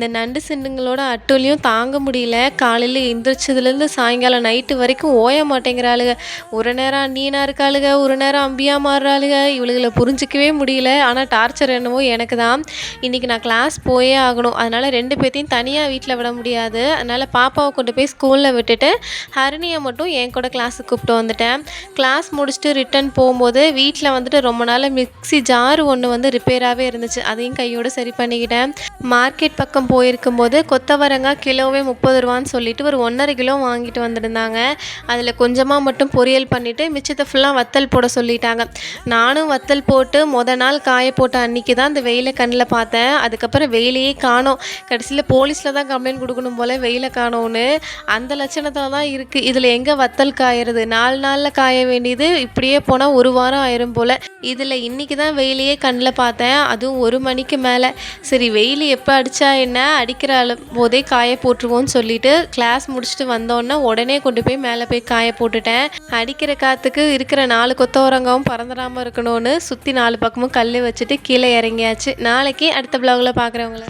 இந்த நண்டு சிண்டுங்களோட அட்டூழியம் தாங்க முடியல. காலையில எந்திரிச்சதுலேருந்து சாயங்காலம் நைட்டு வரைக்கும் ஓய மாட்டேங்கிறாளுக. ஒரு நேரம் அண்ணியனா இருக்காளுக, ஒரு நேரம் அம்பியா மாறுறாளுக. இவளுகள புரிஞ்சிக்கவே முடியல. ஆனால் டார்ச்சர் என்னவோ எனக்கு தான். இன்றைக்கி நான் கிளாஸ் போயே ஆகணும். அதனால் 2 பேத்தையும் தனியாக வீட்டில் விட முடியாது. அதனால் பாப்பாவை கொண்டு போய் ஸ்கூலில் விட்டுட்டு ஹரிணியை மட்டும் என் கூட கிளாஸுக்கு கூப்பிட்டு வந்துட்டேன். கிளாஸ் முடிச்சுட்டு ரிட்டன் போகும்போது வீட்டில் வந்துட்டு ரொம்ப நாள் மிக்ஸி ஜார் ஒன்று வந்து ரிப்பேராகவே இருந்துச்சு. அதையும் கையோடு சரி பண்ணிக்கிட்டேன். மார்க்கெட் பக்கம் போயிருக்கும்போது கொத்தவரங்காய் கிலோவே 30 ரூபான்னு சொல்லிட்டு ஒரு 1.5 கிலோ வாங்கிட்டு வந்திருந்தாங்க. அதில் கொஞ்சமாக மட்டும் பொரியல் பண்ணிவிட்டு மிச்சத்தை ஃபுல்லாக வத்தல் போட சொல்லிட்டாங்க. நானும் வத்தல் போட்டு நாள் காய போட்ட அன்றைக்கி தான் அந்த வெயிலை கண்ணில் பார்த்தேன். அதுக்கப்புறம் வெயிலையே காணோம். கடைசியில் போலீஸில் தான் கம்ப்ளைண்ட் கொடுக்கணும் போல் வெயிலை காணோன்னு. அந்த லட்சணத்தில் தான் இருக்குது. இதில் எங்கே வத்தல் காயறது? 4 நாளில் காய வேண்டியது இப்படியே போனால் 1 வாரம் ஆயிரும் போல். இதில் இன்றைக்கி தான் வெயிலையே கண்ணில் பார்த்தேன். அதுவும் 1 மணிக்கு மேலே. சரி வெயில் எப்போ அடித்தா என்ன, அடிக்கிற போதே காய போட்டுருவோன்னு சொல்லிட்டு கிளாஸ் முடிச்சுட்டு வந்தோன்னே உடனே கொண்டு போய் மேலே போய் காய போட்டுட்டேன். அடிக்கிற காற்றுக்கு இருக்கிற 4 கொத்தவரங்காவும் பறந்துடாமல் இருக்கணும்னு சுற்றி 4 பக்கமும் கல் வச்சுட்டு கீழே இறங்கியாச்சு. நாளைக்கு அடுத்த ப்ளாகில் பார்க்குறவங்கள